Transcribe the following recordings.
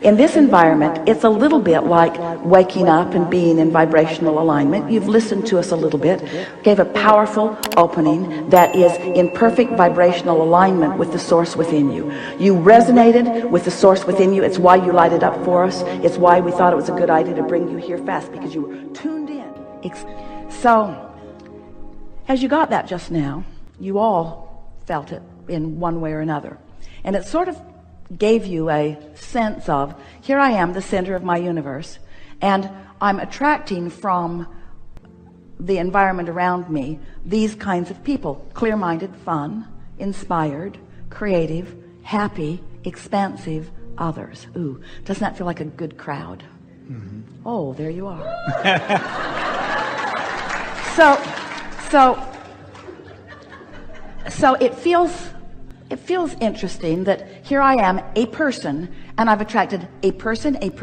In this environment, it's a little bit like waking up and being in vibrational alignment. You've listened to us a little bit, gave a powerful opening that is in perfect vibrational alignment with the source within you. You resonated with the source within you. It's why you lighted up for us. It's why we thought it was a good idea to bring you here fast, because you were tuned in. So, as you got that just now, you all felt it in one way or another. And it sort of gave you a sense of, here I am, the center of my universe, and I'm attracting from the environment around me these kinds of people: clear-minded, fun, inspired, creative, happy, expansive others. Ooh, doesn't that feel like a good crowd? Mm-hmm. Oh, there you are. So it feels interesting that here I am, a person, and I've attracted a person, and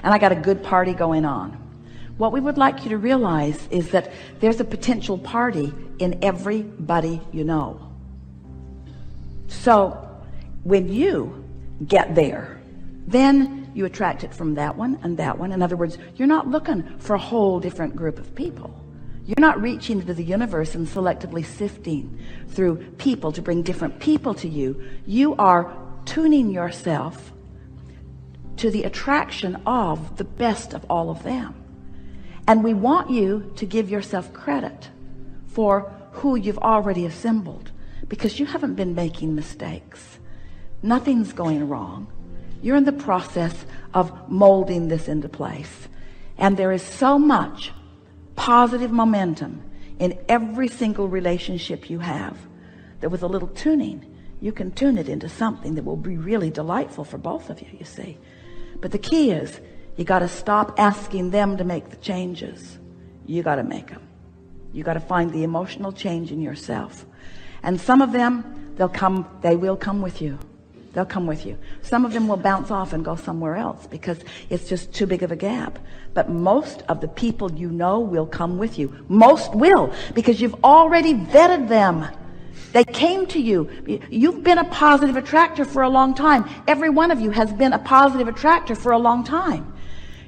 I got a good party going on. What we would like you to realize is that there's a potential party in everybody you know. So when you get there, then you attract it from that one and that one. In other words, you're not looking for a whole different group of people. You're not reaching into the universe and selectively sifting through people to bring different people to you. You are tuning yourself to the attraction of the best of all of them. And we want you to give yourself credit for who you've already assembled, because you haven't been making mistakes. Nothing's going wrong. You're in the process of molding this into place. And there is so much positive momentum in every single relationship you have that with a little tuning, you can tune it into something that will be really delightful for both of you, you see. But the key is, you got to stop asking them to make the changes. You got to make them. You got to find the emotional change in yourself. And some of them, they will come with you. They'll come with you. Some of them will bounce off and go somewhere else because it's just too big of a gap. But most of the people you know will come with you. Most will, because you've already vetted them. They came to you. You've been a positive attractor for a long time. Every one of you has been a positive attractor for a long time.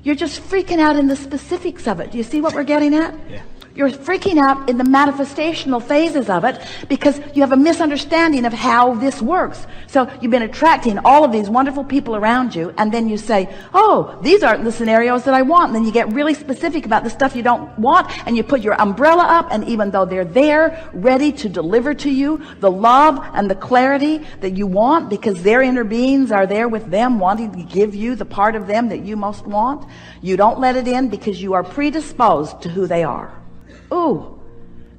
You're just freaking out in the specifics of it. Do you see what we're getting at? Yeah. You're freaking out in the manifestational phases of it because you have a misunderstanding of how this works. So you've been attracting all of these wonderful people around you, and then you say, oh, these aren't the scenarios that I want. And then you get really specific about the stuff you don't want, and you put your umbrella up, and even though they're there ready to deliver to you the love and the clarity that you want, because their inner beings are there with them wanting to give you the part of them that you most want, you don't let it in because you are predisposed to who they are. Ooh,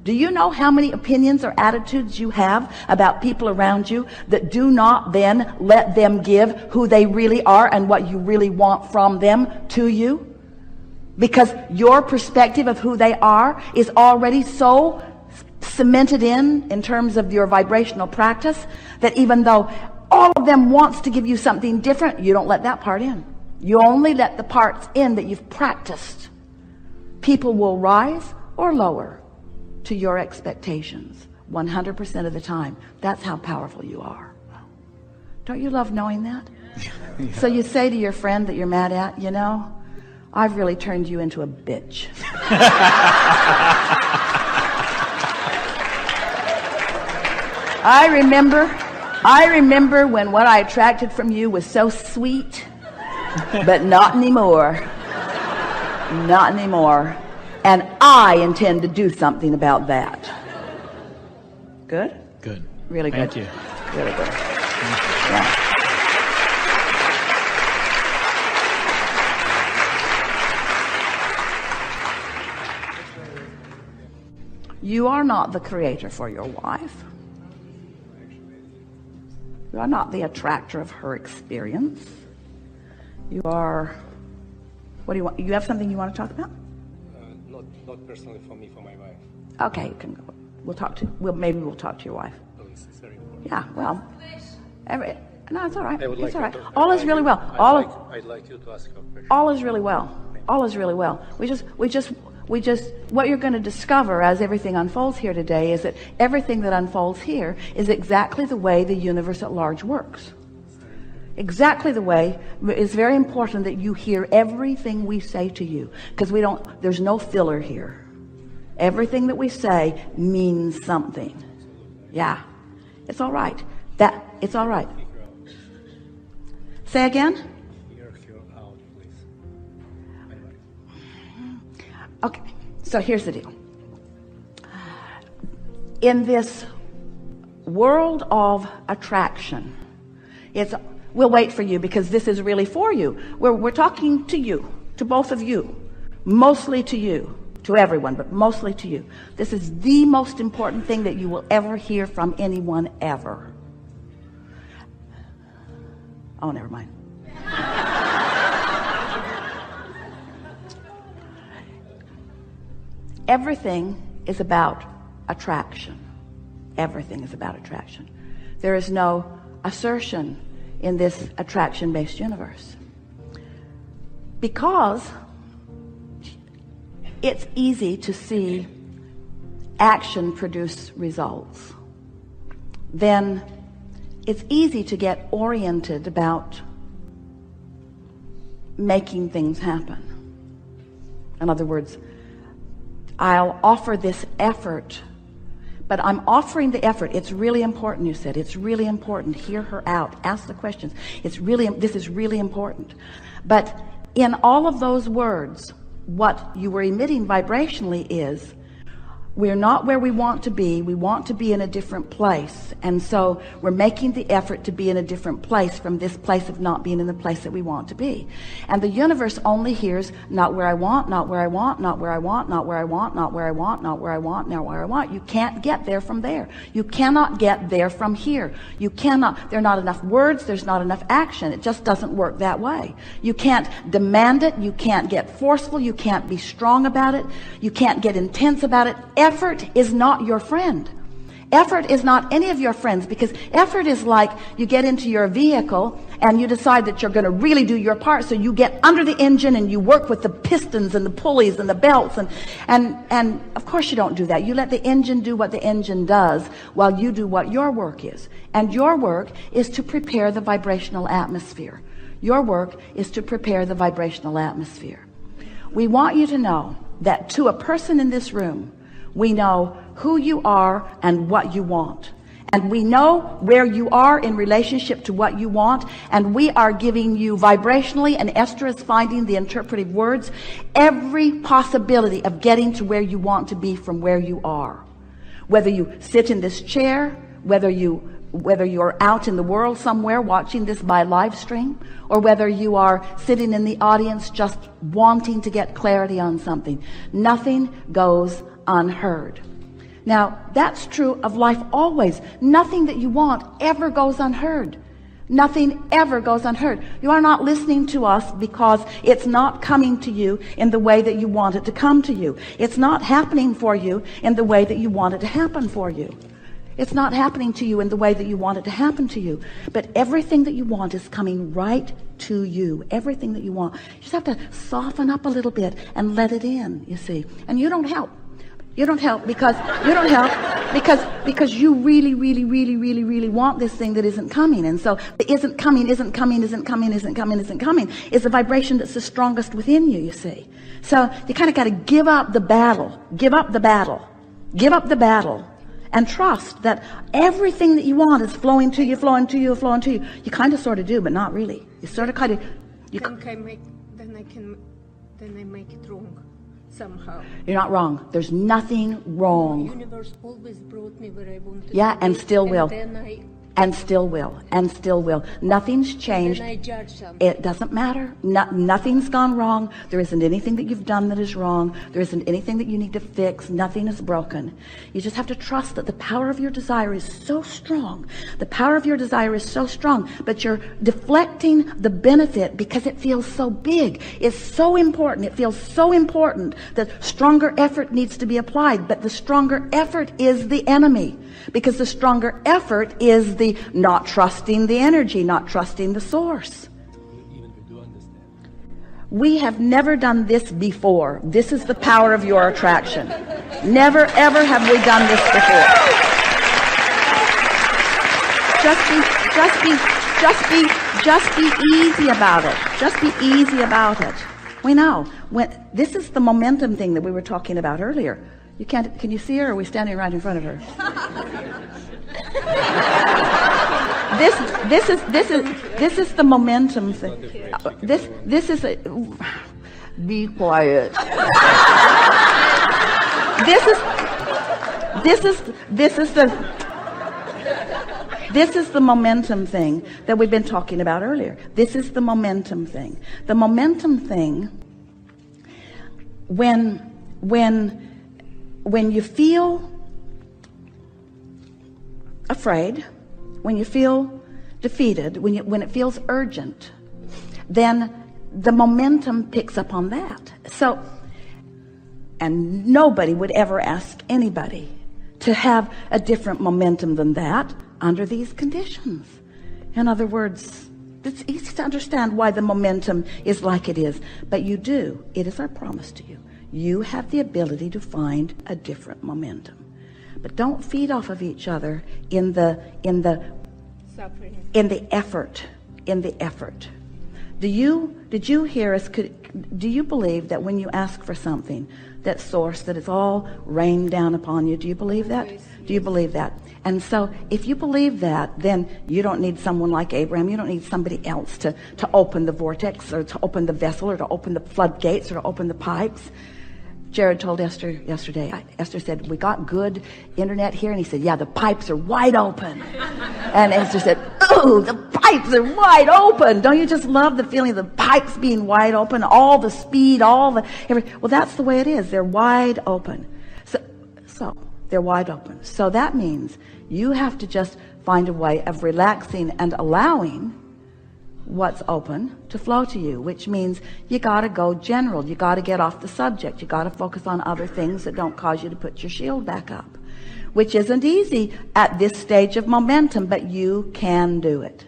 do you know how many opinions or attitudes you have about people around you that do not then let them give who they really are and what you really want from them to you? Because your perspective of who they are is already so cemented in terms of your vibrational practice that even though all of them wants to give you something different, you don't let that part in. You only let the parts in that you've practiced. People will rise or lower to your expectations 100% of the time. That's how powerful you are. Don't you love knowing that? Yeah. So you say to your friend that you're mad at, you know, I've really turned you into a bitch. I remember when what I attracted from you was so sweet, but not anymore. Not anymore. And I intend to do something about that. Good? Good. Really good. Thank you. Really good. Yeah. You are not the creator for your wife. You are not the attractor of her experience. You are, what do you want? You have something you want to talk about? Not personally for me, for my wife. Okay, you can go. Maybe we'll talk to your wife. Oh, this is very important. Yeah, well, no, it's all right. I would It's like all right. to- All is really well. I'd like you to ask her a question. All is really well. All is really well. We just, what you're going to discover as everything unfolds here today is that everything that unfolds here is exactly the way the universe at large works. exactly the way. It's very important that you hear everything we say to you, because there's no filler here. Everything that we say means something. Yeah, it's all right. It's all right. Say again. Hear her out, please. Okay, so here's the deal. In this world of attraction, we'll wait for you, because this is really for you. We're talking to you, to both of you, mostly to you, to everyone, but mostly to you. This is the most important thing that you will ever hear from anyone ever. Oh, never mind. Everything is about attraction. Everything is about attraction. There is no assertion in this attraction-based universe, because it's easy to see action produce results. Then it's easy to get oriented about making things happen. In other words, I'll offer this effort, but I'm offering the effort. It's really important, you said. It's really important. Hear her out. Ask the questions. This is really important. But in all of those words, what you were emitting vibrationally is, we're not where we want to be. We want to be in a different place. And so we're making the effort to be in a different place from this place of not being in the place that we want to be. And the universe only hears, not where I want, not where I want, not where I want, not where I want, not where I want, not where I want, not where I want. You can't get there from there. You cannot get there from here. You cannot. There are not enough words. There's not enough action. It just doesn't work that way. You can't demand it. You can't get forceful. You can't be strong about it. You can't get intense about it. Effort is not your friend. Effort is not any of your friends, because effort is like you get into your vehicle and you decide that you're going to really do your part. So you get under the engine and you work with the pistons and the pulleys and the belts. And of course you don't do that. You let the engine do what the engine does while you do what your work is. And your work is to prepare the vibrational atmosphere. Your work is to prepare the vibrational atmosphere. We want you to know that to a person in this room, we know who you are and what you want. And we know where you are in relationship to what you want. And we are giving you vibrationally, and Esther is finding the interpretive words, every possibility of getting to where you want to be from where you are. Whether you sit in this chair, whether you're out in the world somewhere watching this by live stream, or whether you are sitting in the audience just wanting to get clarity on something, nothing goes unheard. Now, that's true of life always. Nothing that you want ever goes unheard. Nothing ever goes unheard. You are not listening to us because it's not coming to you in the way that you want it to come to you. It's not happening for you in the way that you want it to happen for you. It's not happening to you in the way that you want it to happen to you. But everything that you want is coming right to you. Everything that you want. You just have to soften up a little bit and let it in, you see. And you don't help. You don't help because you really want this thing that isn't coming. And so the isn't coming is a vibration that's the strongest within you, you see. So you kind of got to give up the battle, and trust that everything that you want is flowing to you. You kind of sort of do, but not really. You sort of kind of. Then I make it wrong. Somehow. You're not wrong. There's nothing wrong. The universe always brought me where I wanted to be. And still will. And still will. Nothing's changed. And then I judge something. It doesn't matter. Nothing's gone wrong. There isn't anything that you've done that is wrong. There isn't anything that you need to fix. Nothing is broken. You just have to trust that the power of your desire is so strong. The power of your desire is so strong, but you're deflecting the benefit because it feels so big. It's so important. It feels so important that stronger effort needs to be applied, but the stronger effort is the enemy, because the stronger effort is the not trusting the energy, not trusting the source. Even we do understand. We have never done this before. This is the power of your attraction. Never ever have we done this before. just be easy about it. Just be easy about it. We know. This is the momentum thing that we were talking about earlier. Can you see her, or are we standing right in front of her? This is the momentum thing. This is a, be quiet. This is the momentum thing that we've been talking about earlier. This is the momentum thing. The momentum thing, when you feel afraid, when you feel defeated, when it feels urgent, then the momentum picks up on that. So, and nobody would ever ask anybody to have a different momentum than that under these conditions. In other words, it's easy to understand why the momentum is like it is, but you do. It is our promise to you. You have the ability to find a different momentum. But don't feed off of each other in the Suffering. in the effort. Did you hear us? Do you believe that when you ask for something, that source, that it's all rained down upon you? Do you believe that? Yes. Do you believe that? And so if you believe that, then you don't need someone like Abraham. You don't need somebody else to open the vortex, or to open the vessel, or to open the floodgates, or to open the pipes. Jared told Esther yesterday, Esther said, we got good internet here. And he said, yeah, the pipes are wide open. And Esther said, ooh, the pipes are wide open. Don't you just love the feeling of the pipes being wide open? All the speed, well, that's the way it is. They're wide open. So they're wide open. So that means you have to just find a way of relaxing and allowing what's open to flow to you, which means you got to go general. You got to get off the subject. You got to focus on other things that don't cause you to put your shield back up, which isn't easy at this stage of momentum, but you can do it.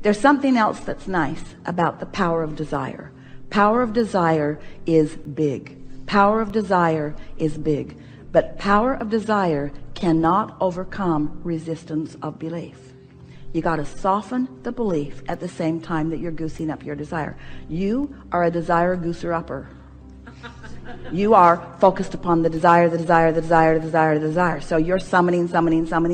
There's something else that's nice about the power of desire. Power of desire is big. Power of desire is big, but power of desire cannot overcome resistance of belief. You got to soften the belief at the same time that you're goosing up your desire. You are a desire gooser upper. You are focused upon the desire. So you're summoning,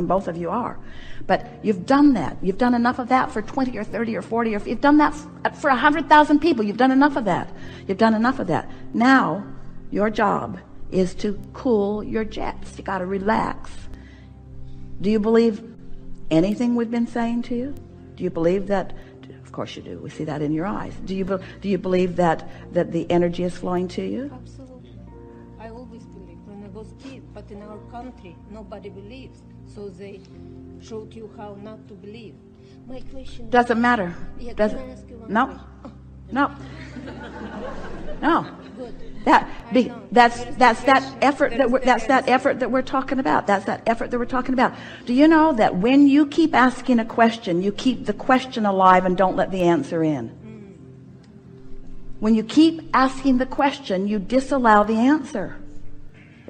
both of you are. But you've done that. You've done enough of that for 20 or 30 or 40, or you've done that for 100,000 people. You've done enough of that. You've done enough of that. Now, your job is to cool your jets. You got to relax. Do you believe anything we've been saying to you? Do you believe that? Of course you do. We see that in your eyes. Do you believe that the energy is flowing to you? Absolutely. I always believe when I was kid, but in our country nobody believes, so they showed you how not to believe. My question Doesn't matter. Yeah, Doesn't. can I ask you one No. question? No. No. Good. That's that effort that we're talking about. That's that effort that we're talking about. Do you know that when you keep asking a question, you keep the question alive and don't let the answer in? When you keep asking the question, you disallow the answer.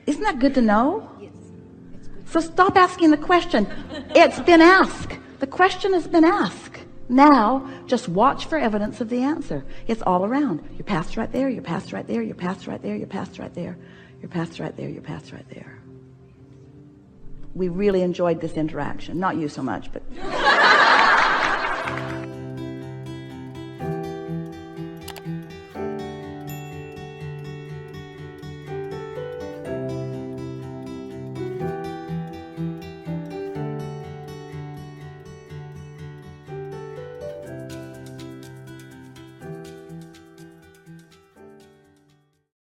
Isn't that good to know? Yes, it's good. So stop asking the question. It's been asked. The question has been asked. Now, just watch for evidence of the answer. It's all around. Your path's right there, your path's right there, your path's right there, your path's right there, your path's right there, your path's right there. We really enjoyed this interaction. Not you so much, but...